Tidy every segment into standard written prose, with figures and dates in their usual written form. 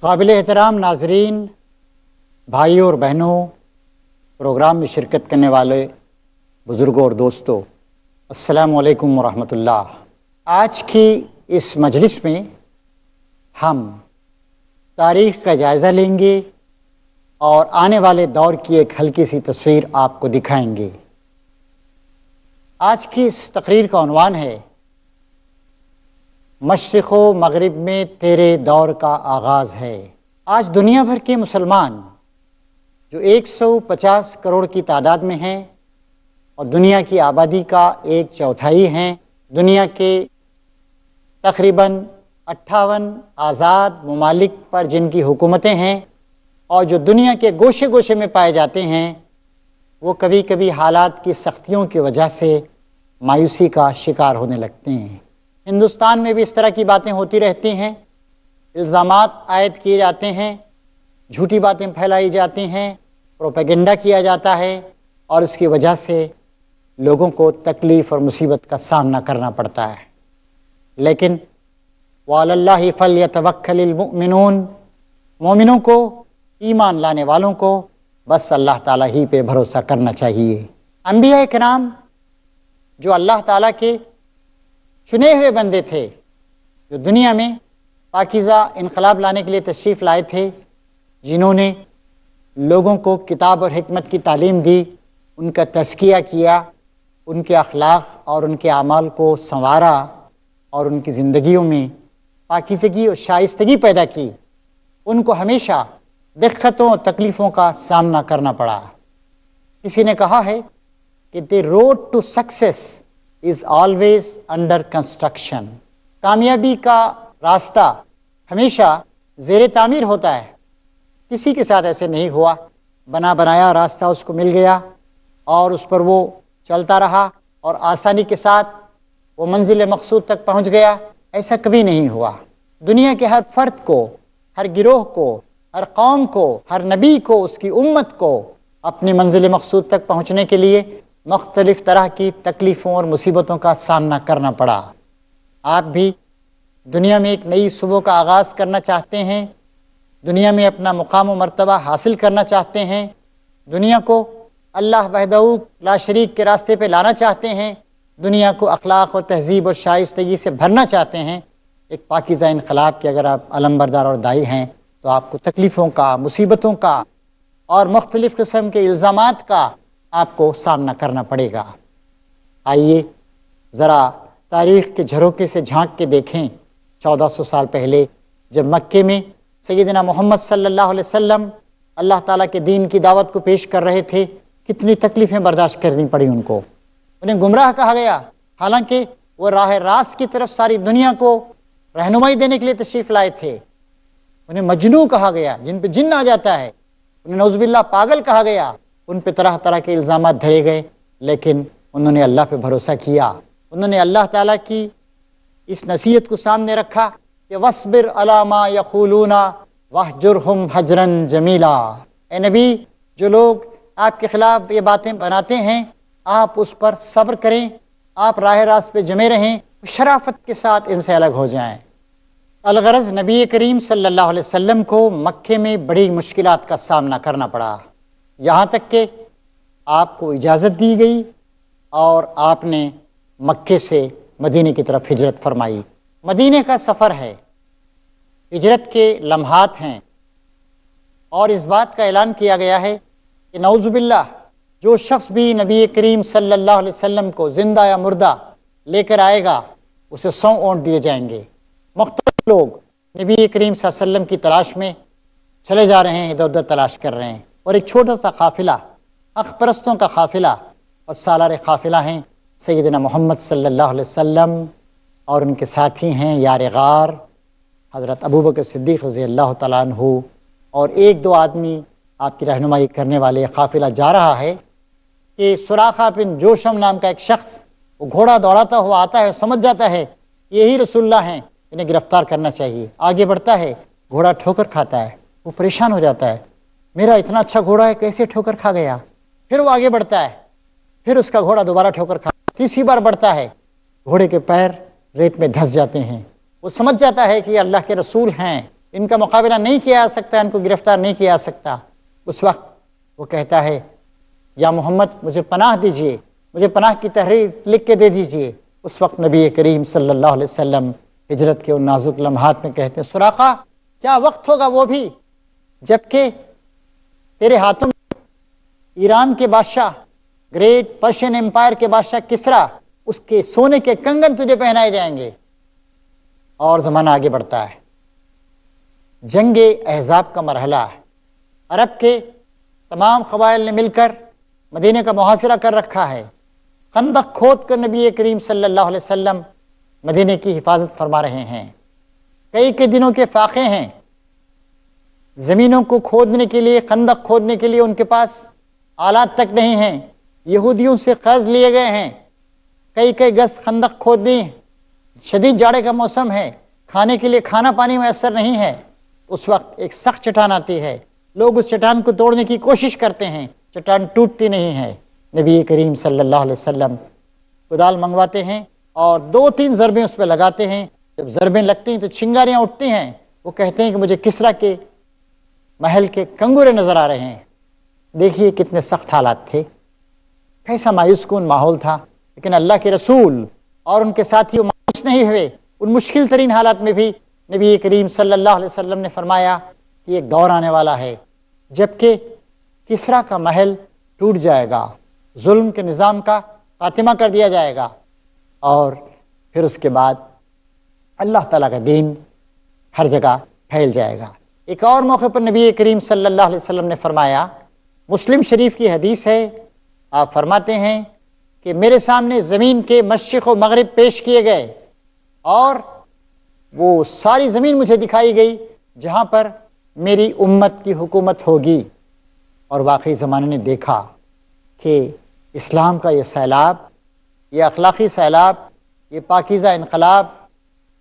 قابل احترام ناظرین، بھائیوں اور بہنوں، پروگرام میں شرکت کرنے والے بزرگوں اور دوستوں، السلام علیکم ورحمۃ اللہ۔ آج کی اس مجلس میں ہم تاریخ کا جائزہ لیں گے اور آنے والے دور کی ایک ہلکی سی تصویر آپ کو دکھائیں گے۔ آج کی اس تقریر کا عنوان ہے مشرق و مغرب میں تیرے دور کا آغاز ہے۔ آج دنیا بھر کے مسلمان جو 150 کروڑ کی تعداد میں ہیں اور دنیا کی آبادی کا 1/4 ہیں، دنیا کے تقریباً 58 آزاد ممالک پر جن کی حکومتیں ہیں اور جو دنیا کے گوشے گوشے میں پائے جاتے ہیں، وہ کبھی کبھی حالات کی سختیوں کی وجہ سے مایوسی کا شکار ہونے لگتے ہیں۔ ہندوستان میں بھی اس طرح کی باتیں ہوتی رہتی ہیں، الزامات عائد کیے جاتے ہیں، جھوٹی باتیں پھیلائی جاتی ہیں، پروپیگنڈا کیا جاتا ہے اور اس کی وجہ سے لوگوں کو تکلیف اور مصیبت کا سامنا کرنا پڑتا ہے۔ لیکن وَعَلَى اللَّهِ فَلْيَتَوَكَّلِ الْمُؤْمِنُونَ، مومنوں کو، ایمان لانے والوں کو بس اللہ تعالیٰ ہی پہ بھروسہ کرنا چاہیے۔ انبیاء کرام جو اللہ تعالیٰ کے چنے ہوئے بندے تھے، جو دنیا میں پاکیزہ انقلاب لانے کے لیے تشریف لائے تھے، جنہوں نے لوگوں کو کتاب اور حکمت کی تعلیم دی، ان کا تزکیہ کیا، ان کے اخلاق اور ان کے اعمال کو سنوارا اور ان کی زندگیوں میں پاکیزگی اور شائستگی پیدا کی، ان کو ہمیشہ دقتوں اور تکلیفوں کا سامنا کرنا پڑا۔ کسی نے کہا ہے کہ the road to success is always under construction، کامیابی کا راستہ ہمیشہ زیر تعمیر ہوتا ہے۔ کسی کے ساتھ ایسے نہیں ہوا، بنا بنایا راستہ اس کو مل گیا اور اس پر وہ چلتا رہا اور آسانی کے ساتھ وہ منزل مقصود تک پہنچ گیا، ایسا کبھی نہیں ہوا۔ دنیا کے ہر فرد کو، ہر گروہ کو، ہر قوم کو، ہر نبی کو، اس کی امت کو اپنی منزل مقصود تک پہنچنے کے لیے مختلف طرح کی تکلیفوں اور مصیبتوں کا سامنا کرنا پڑا۔ آپ بھی دنیا میں ایک نئی صبح کا آغاز کرنا چاہتے ہیں، دنیا میں اپنا مقام و مرتبہ حاصل کرنا چاہتے ہیں، دنیا کو اللہ وحدہ لا شریک کے راستے پہ لانا چاہتے ہیں، دنیا کو اخلاق اور تہذیب اور شائستگی سے بھرنا چاہتے ہیں۔ ایک پاکیزہ انقلاب کے اگر آپ علمبردار اور داعی ہیں تو آپ کو تکلیفوں کا، مصیبتوں کا اور مختلف قسم کے الزامات کا آپ کو سامنا کرنا پڑے گا۔ آئیے ذرا تاریخ کے جھروکے سے جھانک کے دیکھیں 1400 سال پہلے جب مکے میں سیدنا محمد صلی اللہ علیہ وسلم اللہ تعالیٰ کے دین کی دعوت کو پیش کر رہے تھے، کتنی تکلیفیں برداشت کرنی پڑی ان کو۔ انہیں گمراہ کہا گیا، حالانکہ وہ راہ راست کی طرف ساری دنیا کو رہنمائی دینے کے لیے تشریف لائے تھے۔ انہیں مجنون کہا گیا، جن پہ جن آ جاتا ہے، انہیں نعوذ باللہ پاگل کہا گیا، ان پہ طرح طرح کے الزامات دھرے گئے، لیکن انہوں نے اللہ پہ بھروسہ کیا۔ انہوں نے اللہ تعالیٰ کی اس نصیحت کو سامنے رکھا کہ وَاصْبِرْ عَلَىٰ مَا يَقُولُونَ وَاهْجُرْهُمْ هَجْرًا جَمِيلًا، اے نبی، جو لوگ آپ کے خلاف یہ باتیں بناتے ہیں آپ اس پر صبر کریں، آپ راہ راست پہ جمے رہیں، شرافت کے ساتھ ان سے الگ ہو جائیں۔ الغرض نبی کریم صلی اللہ علیہ وسلم کو مکے میں بڑی مشکلات کا سامنا کرنا پڑا، یہاں تک کہ آپ کو اجازت دی گئی اور آپ نے مکے سے مدینے کی طرف ہجرت فرمائی۔ مدینے کا سفر ہے، ہجرت کے لمحات ہیں، اور اس بات کا اعلان کیا گیا ہے کہ نعوذ باللہ جو شخص بھی نبی کریم صلی اللہ علیہ وسلم کو زندہ یا مردہ لے کر آئے گا اسے 100 اونٹ دیے جائیں گے۔ مختلف لوگ نبی کریم صلی اللہ علیہ وسلم کی تلاش میں چلے جا رہے ہیں، ادھر ادھر تلاش کر رہے ہیں، اور ایک چھوٹا سا قافلہ، حق پرستوں کا قافلہ اور سالار قافلہ ہیں سیدنا محمد صلی اللہ علیہ وسلم اور ان کے ساتھی ہیں یار غار حضرت ابوبکر صدیق رضی اللہ تعالیٰ عنہ، اور ایک دو آدمی آپ کی رہنمائی کرنے والے۔ قافلہ جا رہا ہے کہ سراقہ بن جوشم نام کا ایک شخص، وہ گھوڑا دوڑاتا ہوا آتا ہے، سمجھ جاتا ہے یہی رسول اللہ ہیں، انہیں گرفتار کرنا چاہیے۔ آگے بڑھتا ہے، گھوڑا ٹھوکر کھاتا ہے، وہ پریشان ہو جاتا ہے، میرا اتنا اچھا گھوڑا ہے کیسے ٹھوکر کھا گیا؟ پھر وہ آگے بڑھتا ہے، پھر اس کا گھوڑا دوبارہ ٹھوکر کھا، تیسری بار بڑھتا ہے، گھوڑے کے پیر ریت میں دھس جاتے ہیں۔ وہ سمجھ جاتا ہے کہ یہ اللہ کے رسول ہیں، ان کا مقابلہ نہیں کیا جا سکتا، ان کو گرفتار نہیں کیا جا سکتا، اس وقت وہ کہتا ہے یا محمد مجھے پناہ دیجئے، مجھے پناہ کی تحریر لکھ کے دے دیجئے۔ اس وقت نبی کریم صلی اللہ علیہ وسلم ہجرت کے ان نازک لمحات میں کہتے ہیں سراقہ کیا وقت ہوگا وہ بھی جب کہ تیرے ہاتھوں میں ایران کے بادشاہ، گریٹ پرشین امپائر کے بادشاہ کسرا، اس کے سونے کے کنگن تجھے پہنائے جائیں گے۔ اور زمانہ آگے بڑھتا ہے، جنگ احزاب کا مرحلہ ہے، عرب کے تمام قبائل نے مل کر مدینے کا محاصرہ کر رکھا ہے، خندق کھود کر نبی کریم صلی اللہ علیہ وسلم مدینے کی حفاظت فرما رہے ہیں۔ کئی کے دنوں کے فاقے ہیں، زمینوں کو کھودنے کے لیے، خندق کھودنے کے لیے ان کے پاس آلات تک نہیں ہیں، یہودیوں سے قرض لیے گئے ہیں، کئی گز خندق کھودنی، شدید جاڑے کا موسم ہے، کھانے کے لیے کھانا پانی میسر نہیں ہے۔ اس وقت ایک سخت چٹان آتی ہے، لوگ اس چٹان کو توڑنے کی کوشش کرتے ہیں، چٹان ٹوٹتی نہیں ہے۔ نبی کریم صلی اللہ علیہ وسلم کدال منگواتے ہیں اور 2-3 ضربیں اس پہ لگاتے ہیں، جب ضربیں لگتی ہیں تو چنگاریاں اٹھتی ہیں، وہ کہتے ہیں کہ مجھے کسرا کے محل کے کنگورے نظر آ رہے ہیں۔ دیکھیے کتنے سخت حالات تھے، کیسا مایوس کن ماحول تھا، لیکن اللہ کے رسول اور ان کے ساتھی مایوس نہیں ہوئے۔ ان مشکل ترین حالات میں بھی نبی کریم صلی اللہ علیہ وسلم نے فرمایا کہ ایک دور آنے والا ہے جبکہ کسرا کا محل ٹوٹ جائے گا، ظلم کے نظام کا خاتمہ کر دیا جائے گا، اور پھر اس کے بعد اللہ تعالیٰ کا دین ہر جگہ پھیل جائے گا۔ ایک اور موقع پر نبی کریم صلی اللہ علیہ وسلم نے فرمایا، مسلم شریف کی حدیث ہے، آپ فرماتے ہیں کہ میرے سامنے زمین کے مشرق و مغرب پیش کیے گئے اور وہ ساری زمین مجھے دکھائی گئی جہاں پر میری امت کی حکومت ہوگی۔ اور واقعی زمانے نے دیکھا کہ اسلام کا یہ سیلاب، یہ اخلاقی سیلاب، یہ پاکیزہ انقلاب،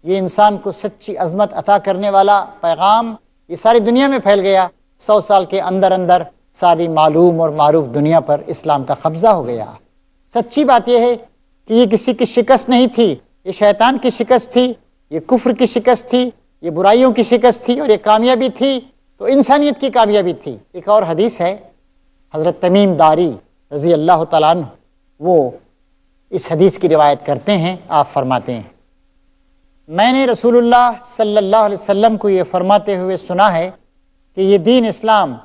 یہ انسان کو سچی عظمت عطا کرنے والا پیغام یہ ساری دنیا میں پھیل گیا۔ 100 سال کے اندر اندر ساری معلوم اور معروف دنیا پر اسلام کا قبضہ ہو گیا۔ سچی بات یہ ہے کہ یہ کسی کی شکست نہیں تھی، یہ شیطان کی شکست تھی، یہ کفر کی شکست تھی، یہ برائیوں کی شکست تھی، اور یہ کامیابی تھی تو انسانیت کی کامیابی تھی۔ ایک اور حدیث ہے، حضرت تمیم داری رضی اللہ تعالیٰ عنہ وہ اس حدیث کی روایت کرتے ہیں، آپ فرماتے ہیں میں نے رسول اللہ صلی اللہ علیہ وسلم کو یہ فرماتے ہوئے سنا ہے کہ یہ دین اسلام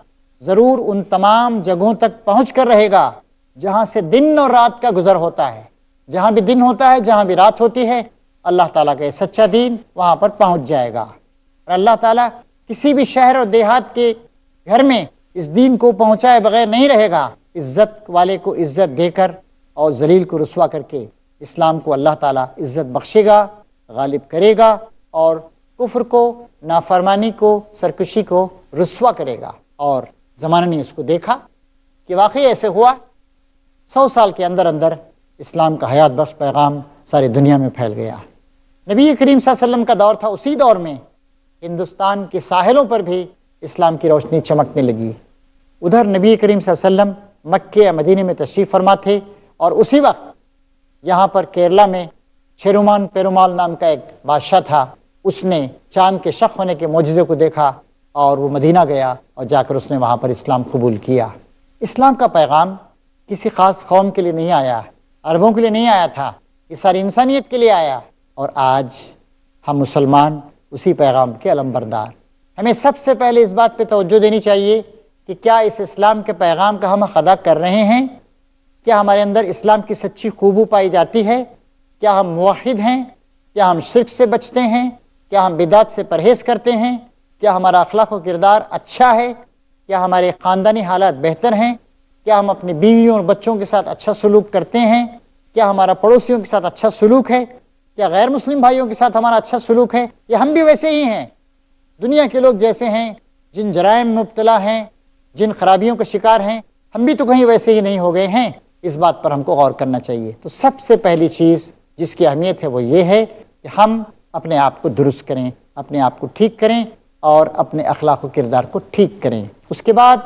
ضرور ان تمام جگہوں تک پہنچ کر رہے گا جہاں سے دن اور رات کا گزر ہوتا ہے، جہاں بھی دن ہوتا ہے، جہاں بھی رات ہوتی ہے، اللہ تعالیٰ کا یہ سچا دین وہاں پر پہنچ جائے گا۔ اور اللہ تعالیٰ کسی بھی شہر اور دیہات کے گھر میں اس دین کو پہنچائے بغیر نہیں رہے گا۔ عزت والے کو عزت دے کر اور ذلیل کو رسوا کر کے اسلام کو اللہ تعالیٰ عزت بخشے گا، غالب کرے گا، اور کفر کو، نافرمانی کو، سرکشی کو رسوا کرے گا۔ اور زمانہ نے اس کو دیکھا کہ واقعی ایسے ہوا، 100 سال کے اندر اندر اسلام کا حیات بخش پیغام ساری دنیا میں پھیل گیا۔ نبی کریم صلی اللہ علیہ وسلم کا دور تھا، اسی دور میں ہندوستان کے ساحلوں پر بھی اسلام کی روشنی چمکنے لگی۔ ادھر نبی کریم صلی اللہ علیہ وسلم مکہ یا مدینے میں تشریف فرما تھے، اور اسی وقت یہاں پر کیرلا میں شیرومان پیرومال نام کا ایک بادشاہ تھا، اس نے چاند کے شق ہونے کے معجزے کو دیکھا اور وہ مدینہ گیا اور جا کر اس نے وہاں پر اسلام قبول کیا۔ اسلام کا پیغام کسی خاص قوم کے لیے نہیں آیا، عربوں کے لیے نہیں آیا تھا، یہ ساری انسانیت کے لیے آیا، اور آج ہم مسلمان اسی پیغام کے علمبردار۔ ہمیں سب سے پہلے اس بات پہ توجہ دینی چاہیے کہ کیا اس اسلام کے پیغام کا ہم ادا کر رہے ہیں؟ کیا ہمارے اندر اسلام کی سچی خوبو پائی جاتی ہے؟ کیا ہم موحد ہیں؟ کیا ہم شرک سے بچتے ہیں؟ کیا ہم بدعت سے پرہیز کرتے ہیں؟ کیا ہمارا اخلاق و کردار اچھا ہے؟ کیا ہمارے خاندانی حالات بہتر ہیں؟ کیا ہم اپنی بیویوں اور بچوں کے ساتھ اچھا سلوک کرتے ہیں؟ کیا ہمارا پڑوسیوں کے ساتھ اچھا سلوک ہے؟ کیا غیر مسلم بھائیوں کے ساتھ ہمارا اچھا سلوک ہے؟ یا ہم بھی ویسے ہی ہیں؟ دنیا کے لوگ جیسے ہیں، جن جرائم میں مبتلا ہیں، جن خرابیوں کا شکار ہیں، ہم بھی تو کہیں ویسے ہی نہیں ہو گئے ہیں؟ اس بات پر ہم کو غور کرنا چاہیے۔ تو سب سے پہلی چیز جس کی اہمیت ہے وہ یہ ہے کہ ہم اپنے آپ کو درست کریں، اپنے آپ کو ٹھیک کریں اور اپنے اخلاق و کردار کو ٹھیک کریں۔ اس کے بعد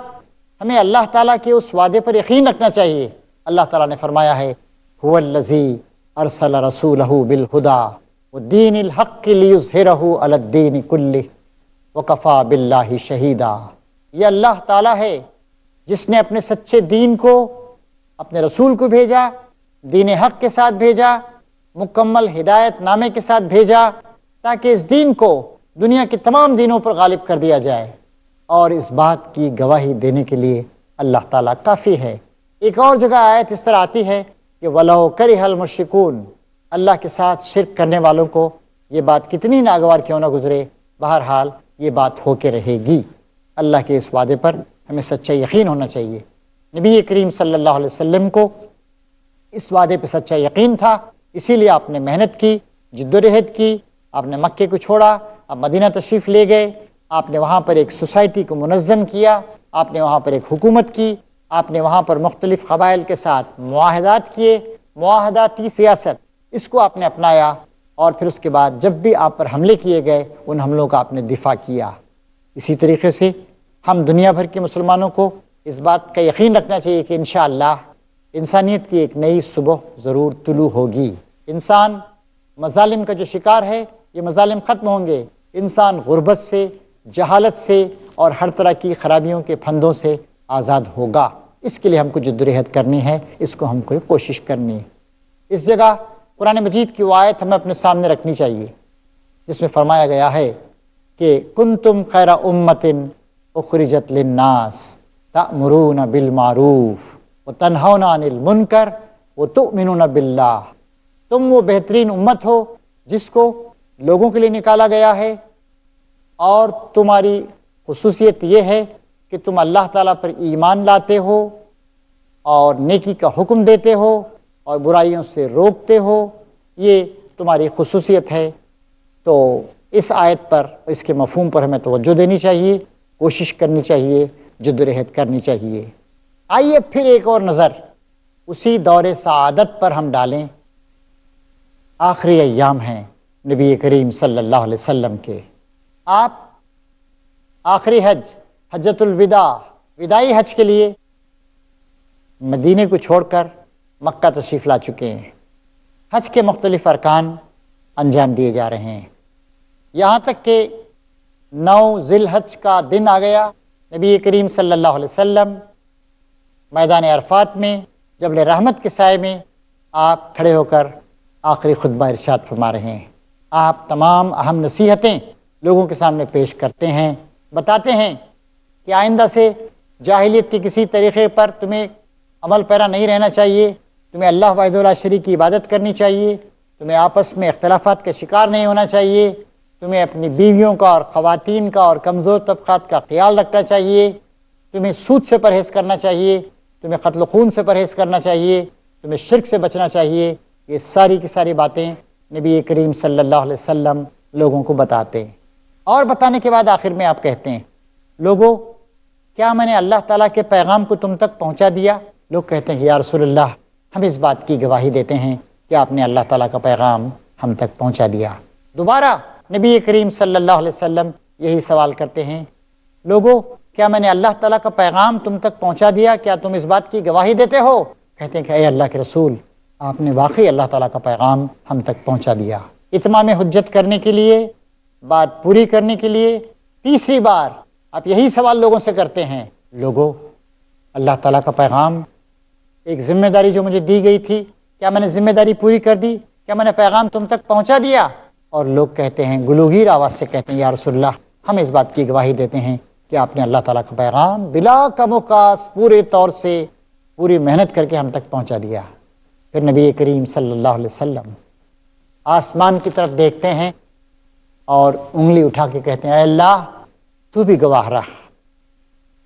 ہمیں اللہ تعالیٰ کے اس وعدے پر یقین رکھنا چاہیے۔ اللہ تعالیٰ نے فرمایا ہے هو الذی ارسل رسولہ بالہدی والدین الحق لیظہرہ علی الدین کلہ۔ وَكَفَى بِاللَّهِ شَهِيدًا۔ یہ اللہ تعالیٰ ہے جس نے اپنے سچے دین کو، اپنے رسول کو بھیجا، دین حق کے ساتھ بھیجا، مکمل ہدایت نامے کے ساتھ بھیجا، تاکہ اس دین کو دنیا کے تمام دینوں پر غالب کر دیا جائے، اور اس بات کی گواہی دینے کے لیے اللہ تعالیٰ کافی ہے۔ ایک اور جگہ آیت اس طرح آتی ہے کہ وَلَوْ كَرِهَ الْمُشْرِكُونَ، اللہ کے ساتھ شرک کرنے والوں کو یہ بات کتنی ناگوار کیوں نہ گزرے، بہرحال یہ بات ہو کے رہے گی۔ اللہ کے اس وعدے پر ہمیں سچا یقین ہونا چاہیے۔ نبی کریم صلی اللہ علیہ وسلم کو اس وعدے پہ سچا یقین تھا، اسی لیے آپ نے محنت کی، جدوجہد کی، آپ نے مکے کو چھوڑا، آپ مدینہ تشریف لے گئے، آپ نے وہاں پر ایک سوسائٹی کو منظم کیا، آپ نے وہاں پر ایک حکومت کی، آپ نے وہاں پر مختلف قبائل کے ساتھ معاہدات کیے، معاہداتی سیاست، اس کو آپ نے اپنایا، اور پھر اس کے بعد جب بھی آپ پر حملے کیے گئے ان حملوں کا آپ نے دفاع کیا۔ اسی طریقے سے ہم دنیا بھر کے مسلمانوں کو اس بات کا یقین رکھنا چاہیے کہ انشاءاللہ انسانیت کی ایک نئی صبح ضرور طلوع ہوگی۔ انسان مظالم کا جو شکار ہے، یہ مظالم ختم ہوں گے، انسان غربت سے، جہالت سے اور ہر طرح کی خرابیوں کے پھندوں سے آزاد ہوگا۔ اس کے لیے ہم کو جدوجہد کرنی ہے، اس کو ہم کو کوشش کرنی ہے۔ اس جگہ قرآن مجید کی وہ آیت ہمیں اپنے سامنے رکھنی چاہیے جس میں فرمایا گیا ہے کہ کنتم خیر امت اخرجت للناس تأمرون بالمعروف وتنہون عن المنکر وتؤمنون باللہ، تم وہ بہترین امت ہو جس کو لوگوں کے لیے نکالا گیا ہے، اور تمہاری خصوصیت یہ ہے کہ تم اللہ تعالیٰ پر ایمان لاتے ہو اور نیکی کا حکم دیتے ہو اور برائیوں سے روکتے ہو، یہ تمہاری خصوصیت ہے۔ تو اس آیت پر، اس کے مفہوم پر ہمیں توجہ دینی چاہیے، کوشش کرنی چاہیے، جدوجہد کرنی چاہیے۔ آئیے پھر ایک اور نظر اسی دور سعادت پر ہم ڈالیں۔ آخری ایام ہیں نبی کریم صلی اللہ علیہ وسلم کے، آپ آخری حجۃ الوداع، وداعی حج کے لیے مدینے کو چھوڑ کر مکہ تشریف لا چکے ہیں۔ حج کے مختلف ارکان انجام دیے جا رہے ہیں، یہاں تک کہ 9 ذی الحج کا دن آ گیا۔ نبی کریم صلی اللہ علیہ وسلم میدان عرفات میں جبل رحمت کے سائے میں آپ کھڑے ہو کر آخری خطبہ ارشاد فرما رہے ہیں۔ آپ تمام اہم نصیحتیں لوگوں کے سامنے پیش کرتے ہیں، بتاتے ہیں کہ آئندہ سے جاہلیت کے کسی طریقے پر تمہیں عمل پیرا نہیں رہنا چاہیے، تمہیں اللہ وحدہ لا شریک کی عبادت کرنی چاہیے، تمہیں آپس میں اختلافات کا شکار نہیں ہونا چاہیے، تمہیں اپنی بیویوں کا اور خواتین کا اور کمزور طبقات کا خیال رکھنا چاہیے، تمہیں سود سے پرہیز کرنا چاہیے، تمہیں قتل و خون سے پرہیز کرنا چاہیے، تمہیں شرک سے بچنا چاہیے۔ یہ ساری کی ساری باتیں نبی کریم صلی اللہ علیہ وسلم لوگوں کو بتاتے ہیں، اور بتانے کے بعد آخر میں آپ کہتے ہیں لوگوں کیا میں نے اللہ تعالیٰ کے پیغام کو تم تک پہنچا دیا؟ لوگ کہتے ہیں یا رسول اللہ ہم اس بات کی گواہی دیتے ہیں کہ آپ نے اللہ تعالیٰ کا پیغام ہم تک پہنچا دیا۔ دوبارہ نبی کریم صلی اللہ علیہ وسلم یہی سوال کرتے ہیں لوگوں کیا میں نے اللہ تعالیٰ کا پیغام تم تک پہنچا دیا؟ کیا تم اس بات کی گواہی دیتے ہو؟ کہتے ہیں کہ اے اللہ کے رسول آپ نے واقعی اللہ تعالیٰ کا پیغام ہم تک پہنچا دیا۔ اتمام حجت کرنے کے لیے، بات پوری کرنے کے لیے تیسری بار آپ یہی سوال لوگوں سے کرتے ہیں لوگوں اللہ تعالیٰ کا پیغام، ایک ذمہ داری جو مجھے دی گئی تھی، کیا میں نے ذمہ داری پوری کر دی؟ کیا میں نے پیغام تم تک پہنچا دیا؟ اور لوگ کہتے ہیں گلوگیر آواز سے کہتے ہیں یا رسول اللہ ہم اس بات کی گواہی دیتے ہیں کہ آپ نے اللہ تعالیٰ کا پیغام بلا کم و کاس پورے طور سے پوری محنت کر کے ہم تک پہنچا دیا۔ پھر نبی کریم صلی اللہ علیہ وسلم آسمان کی طرف دیکھتے ہیں اور انگلی اٹھا کے کہتے ہیں اے اللہ تو بھی گواہ رہ،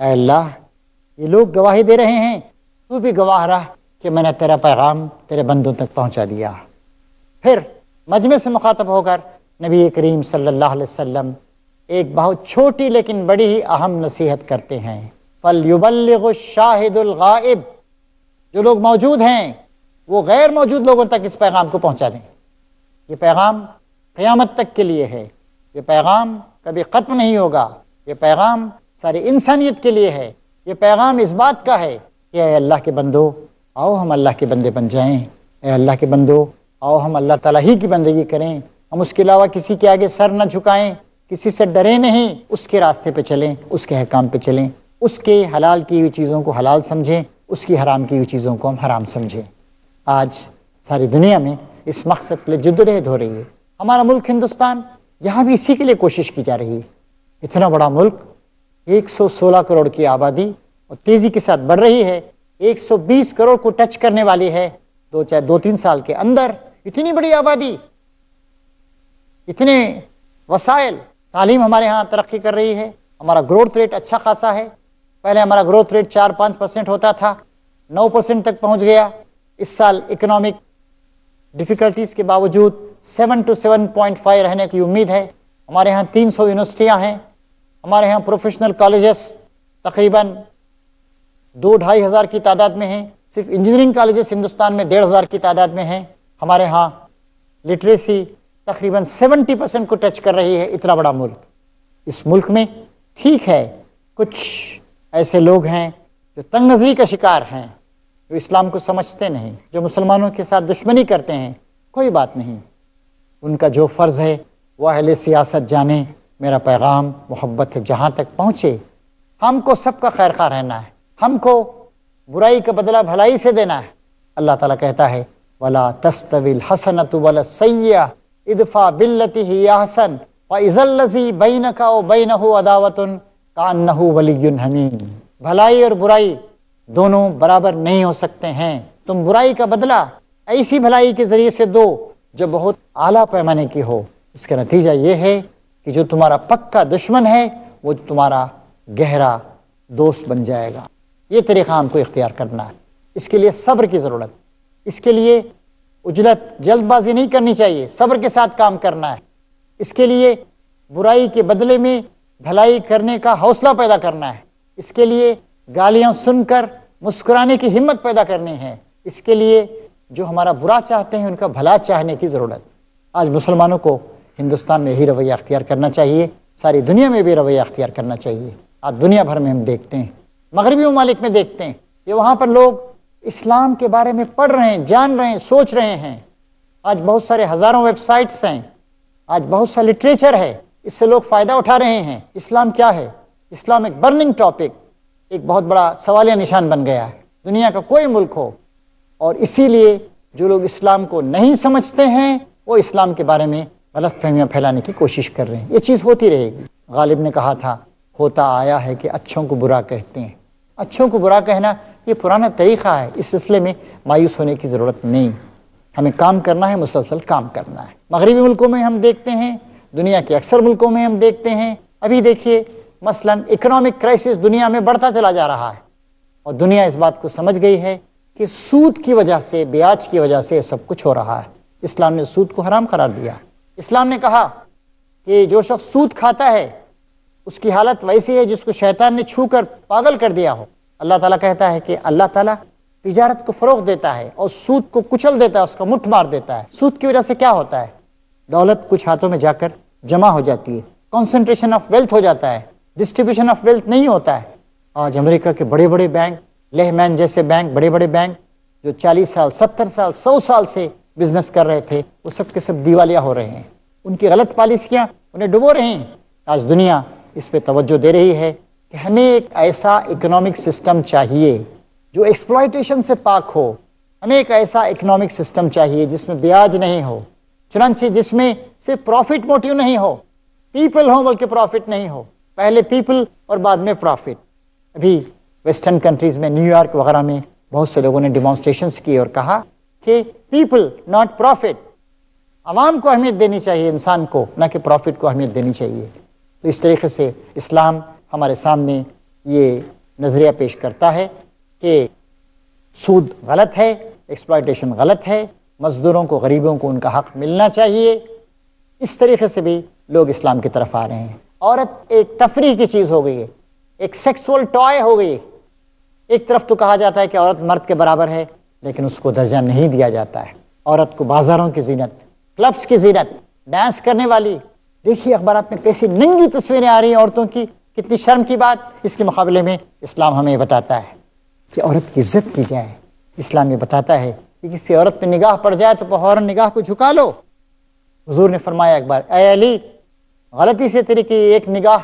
اے اللہ یہ لوگ گواہی دے رہے ہیں تو بھی گواہ رہ کہ میں نے تیرا پیغام تیرے بندوں تک پہنچا دیا۔ پھر مجمع سے مخاطب ہو کر نبی کریم صلی اللہ علیہ وسلم ایک بہت چھوٹی لیکن بڑی ہی اہم نصیحت کرتے ہیں فَلْيُبَلِّغُ الشَّاهِدُ الْغَائِبُ، جو لوگ موجود ہیں وہ غیر موجود لوگوں تک اس پیغام کو پہنچا دیں۔ یہ پیغام قیامت تک کے لیے ہے، یہ پیغام کبھی ختم نہیں ہوگا، یہ پیغام ساری انسانیت کے لیے ہے، یہ پیغام اس بات کا ہے کہ اے اللہ کے بندو آؤ ہم اللہ کے بندے بن جائیں، اے اللہ کے بندو آؤ ہم اللہ تعالیٰ ہی کی بندگی کریں، ہم اس کے علاوہ کسی کے آگے سر نہ جھکائیں، کسی سے ڈرے نہیں، اس کے راستے پہ چلیں، اس کے احکام پہ چلیں، اس کے حلال کی ہوئی چیزوں کو حلال سمجھیں، اس کی حرام کی ہوئی چیزوں کو ہم حرام سمجھیں۔ آج ساری دنیا میں اس مقصد کے لیے جدوجہد ہو رہی ہے۔ ہمارا ملک ہندوستان، یہاں بھی اسی کے لیے کوشش کی جا رہی ہے۔ اتنا بڑا ملک، 116 کروڑ کی آبادی، اور تیزی کے ساتھ بڑھ رہی ہے، 120 کروڑ کو ٹچ کرنے والی ہے چاہے 2-3 سال کے اندر۔ اتنی بڑی آبادی، اتنے وسائل، تعلیم ہمارے ہاں ترقی کر رہی ہے، ہمارا گروتھ ریٹ اچھا خاصا ہے۔ پہلے ہمارا گروتھ ریٹ 4-5% ہوتا تھا، 9% تک پہنچ گیا۔ اس سال اکنامک ڈیفیکلٹیز کے باوجود 7 to 7.5 رہنے کی امید ہے۔ ہمارے ہاں 300 یونیورسٹیاں ہیں، ہمارے ہاں پروفیشنل کالجز تقریباً 2-2.5 ہزار کی تعداد میں ہیں۔ صرف انجینئرنگ کالجز ہندوستان میں 1.5 ہزار کی تعداد میں ہیں۔ ہمارے ہاں لٹریسی تقریباً 70% کو ٹچ کر رہی ہے۔ اتنا بڑا ملک، اس ملک میں ٹھیک ہے کچھ ایسے لوگ ہیں جو تنگ نظری کا شکار ہیں، جو اسلام کو سمجھتے نہیں، جو مسلمانوں کے ساتھ دشمنی کرتے ہیں۔ کوئی بات نہیں، ان کا جو فرض ہے وہ اہل سیاست جانے۔ میرا پیغام محبت ہے جہاں تک پہنچے، ہم کو سب کا خیر خواہ رہنا ہے، ہم کو برائی کا بدلہ بھلائی سے دینا ہے۔ اللہ تعالیٰ کہتا ہے وَلَا تَسْتَوِي الْحَسَنَةُ وَلَا السَّيِّئَةُ ادْفَعْ بِالَّتِي هِيَ أَحْسَنُ فَإِذَا الَّذِي بَيْنَكَ وَبَيْنَهُ عَدَاوَةٌ كَأَنَّهُ وَلِيٌّ حَمِيمٌ۔ بھلائی اور برائی دونوں برابر نہیں ہو سکتے ہیں۔ تم برائی کا بدلہ ایسی بھلائی کے ذریعے سے دو جو بہت اعلیٰ پیمانے کی ہو۔ اس کا نتیجہ یہ ہے کہ جو تمہارا پکا دشمن ہے وہ تمہارا گہرا دوست بن جائے گا۔ یہ طریقہ ہم کو اختیار کرنا ہے۔ اس کے لیے صبر کی ضرورت، اس کے لیے عجلت، جلد بازی نہیں کرنی چاہیے، صبر کے ساتھ کام کرنا ہے۔ اس کے لیے برائی کے بدلے میں بھلائی کرنے کا حوصلہ پیدا کرنا ہے۔ اس کے لیے گالیاں سن کر مسکرانے کی ہمت پیدا کرنی ہے۔ اس کے لیے جو ہمارا برا چاہتے ہیں ان کا بھلا چاہنے کی ضرورت۔ آج مسلمانوں کو ہندوستان میں یہی رویہ اختیار کرنا چاہیے، ساری دنیا میں بھی رویہ اختیار کرنا چاہیے۔ آج دنیا بھر میں ہم دیکھتے ہیں، مغربی ممالک میں دیکھتے ہیں کہ وہاں پر لوگ اسلام کے بارے میں پڑھ رہے ہیں، جان رہے ہیں، سوچ رہے ہیں۔ آج بہت سارے ہزاروں ویب سائٹس ہیں، آج بہت سا لٹریچر ہے، اس سے لوگ فائدہ اٹھا رہے ہیں۔ اسلام کیا ہے؟ اسلام ایک برننگ ٹاپک، ایک بہت بڑا سوالیہ نشان بن گیا ہے، دنیا کا کوئی ملک ہو۔ اور اسی لیے جو لوگ اسلام کو نہیں سمجھتے ہیں وہ اسلام کے بارے میں غلط فہمیاں پھیلانے کی کوشش کر رہے ہیں۔ یہ چیز ہوتی رہے گی۔ غالب نے کہا تھا ہوتا آیا ہے کہ اچھوں کو برا کہتے ہیں۔ اچھوں کو برا کہنا یہ پرانا طریقہ ہے، اس سلسلے میں مایوس ہونے کی ضرورت نہیں۔ ہمیں کام کرنا ہے، مسلسل کام کرنا ہے۔ مغربی ملکوں میں ہم دیکھتے ہیں، دنیا کے اکثر ملکوں میں ہم دیکھتے ہیں، ابھی دیکھیے مثلاً اکنامک کرائسس دنیا میں بڑھتا چلا جا رہا ہے، اور دنیا اس بات کو سمجھ گئی ہے کہ سود کی وجہ سے، بیاج کی وجہ سے سب کچھ ہو رہا ہے۔ اسلام نے سود کو حرام قرار دیا۔ اسلام نے کہا کہ جو شخص سود کھاتا ہے اس کی حالت ویسی ہے جس کو شیطان نے چھو کر پاگل کر دیا ہو۔ اللہ تعالیٰ کہتا ہے کہ اللہ تعالیٰ تجارت کو فروغ دیتا ہے اور سود کو کچل دیتا ہے، اس کا مٹھ مار دیتا ہے۔ سود کی وجہ سے کیا ہوتا ہے؟ دولت کچھ ہاتھوں میں جا کر جمع ہو جاتی ہے، کنسنٹریشن آف ویلتھ ہو جاتا ہے، ڈسٹریبیوشن آف ویلتھ نہیں ہوتا ہے۔ آج امریکہ کے بڑے بڑے بینک، لیہمین جیسے بینک، بڑے بڑے بینک جو 40 سال 70 سال 100 سال سے بزنس کر رہے تھے وہ سب کے سب دیوالیہ ہو رہے ہیں۔ ان کی غلط پالیسیاں انہیں ڈبو رہی ہیں۔ آج دنیا اس پہ توجہ دے رہی ہے کہ ہمیں ایک ایسا اکنامک سسٹم چاہیے جو ایکسپلائٹیشن سے پاک ہو۔ ہمیں ایک ایسا اکنامک سسٹم چاہیے جس میں بیاج نہیں ہو، چنانچہ جس میں صرف پروفٹ موٹیو نہیں ہو، پیپل ہو بلکہ پروفٹ نہیں ہو، پہلے پیپل اور بعد میں پروفٹ۔ ابھی ویسٹرن کنٹریز میں، نیو یارک وغیرہ میں بہت سے لوگوں نے ڈیمانسٹریشنز کی اور کہا کہ پیپل ناٹ پروفٹ، عوام کو اہمیت دینی چاہیے، انسان کو، نہ کہ پروفٹ کو اہمیت دینی چاہیے۔ تو اس طریقے سے اسلام ہمارے سامنے یہ نظریہ پیش کرتا ہے کہ سود غلط ہے، ایکسپلائٹیشن غلط ہے، مزدوروں کو، غریبوں کو ان کا حق ملنا چاہیے۔ اس طریقے سے بھی لوگ اسلام کی طرف آ رہے ہیں۔ عورت ایک تفریح کی چیز ہو گئی ہے، ایک سیکسول ٹوائے ہو گئی ہے۔ ایک طرف تو کہا جاتا ہے کہ عورت مرد کے برابر ہے، لیکن اس کو درجہ نہیں دیا جاتا ہے۔ عورت کو بازاروں کی زینت، کلبس کی زینت، ڈانس کرنے والی، دیکھیے اخبارات میں کیسی ننگی تصویریں آ رہی ہیں عورتوں کی، کتنی شرم کی بات۔ اس کے مقابلے میں اسلام ہمیں بتاتا ہے کہ عورت کی عزت کی جائے۔ اسلام یہ بتاتا ہے کہ کسی عورت پہ نگاہ پڑ جائے تو فوراً نگاہ کو جھکا لو۔ حضور نے فرمایا ایک بار، اے علی، غلطی سے تیری کی ایک نگاہ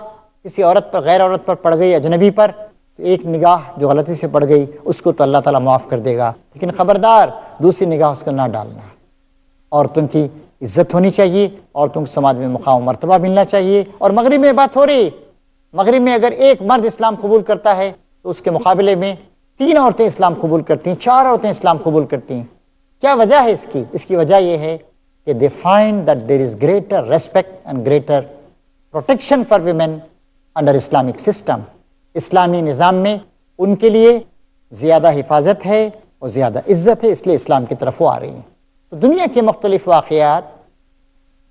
کسی عورت پر، غیر عورت پر پڑ گئی، اجنبی پر، تو ایک نگاہ جو غلطی سے پڑ گئی اس کو تو اللہ تعالیٰ معاف کر دے گا، لیکن خبردار دوسری نگاہ اس کو نہ ڈالنا۔ عورتوں کی عزت ہونی چاہیے، عورتوں کو سماج میں مقام و مرتبہ ملنا چاہیے۔ اور مغرب میں بات ہو رہی، مغرب میں اگر ایک مرد اسلام قبول کرتا ہے تو اس کے مقابلے میں 3 عورتیں اسلام قبول کرتی ہیں، 4 عورتیں اسلام قبول کرتی ہیں۔ کیا وجہ ہے اس کی؟ اس کی وجہ یہ ہے کہ they find that there is greater respect and greater protection for women under Islamic system۔ اسلامی نظام میں ان کے لیے زیادہ حفاظت ہے اور زیادہ عزت ہے، اس لیے اسلام کی طرف وہ آ رہی ہیں۔ تو دنیا کے مختلف واقعات،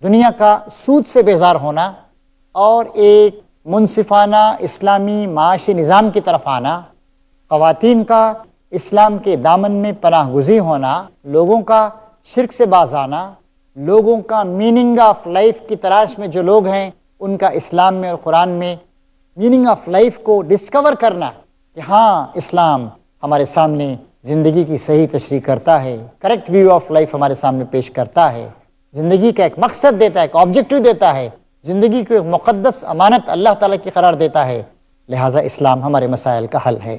دنیا کا سود سے بیزار ہونا اور ایک منصفانہ اسلامی معاشی نظام کی طرف آنا، خواتین کا اسلام کے دامن میں پناہ گزین ہونا، لوگوں کا شرک سے باز آنا، لوگوں کا میننگ آف لائف کی تلاش میں جو لوگ ہیں ان کا اسلام میں اور قرآن میں میننگ آف لائف کو ڈسکور کرنا کہ ہاں اسلام ہمارے سامنے زندگی کی صحیح تشریح کرتا ہے، کریکٹ ویو آف لائف ہمارے سامنے پیش کرتا ہے، زندگی کا ایک مقصد دیتا ہے، ایک آبجیکٹو دیتا ہے، زندگی کو ایک مقدس امانت اللہ تعالیٰ کی قرار دیتا ہے، لہٰذا اسلام ہمارے مسائل کا حل ہے۔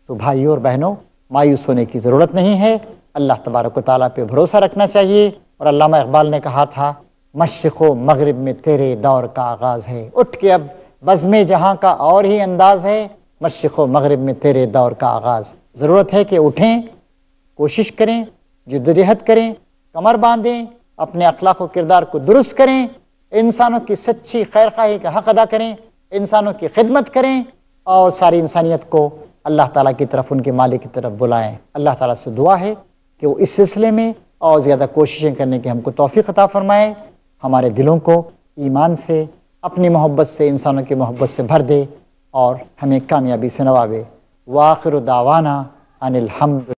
تو بھائیوں اور بہنوں، مایوس ہونے کی ضرورت نہیں ہے، اللہ تبارک و تعالیٰ پہ بھروسہ رکھنا چاہیے۔ اور علامہ اقبال نے کہا تھا، مشرق و مغرب میں تیرے دور کا آغاز ہے، اٹھ کے اب بزم جہاں کا اور ہی انداز ہے، مشرق و مغرب میں تیرے دور کا آغاز۔ ضرورت ہے کہ اٹھیں، کوشش کریں، جدوجہد کریں، کمر باندھیں، اپنے اخلاق و کردار کو درست کریں، انسانوں کی سچی خیرخواہی کا حق ادا کریں، انسانوں کی خدمت کریں اور ساری انسانیت کو اللہ تعالیٰ کی طرف، ان کے مالک کی طرف بلائیں۔ اللہ تعالیٰ سے دعا ہے کہ وہ اس سلسلے میں اور زیادہ کوششیں کرنے کی ہم کو توفیق عطا فرمائے، ہمارے دلوں کو ایمان سے، اپنی محبت سے، انسانوں کی محبت سے بھر دے اور ہمیں کامیابی سے نوازے۔ وآخر دعوانا ان الحمد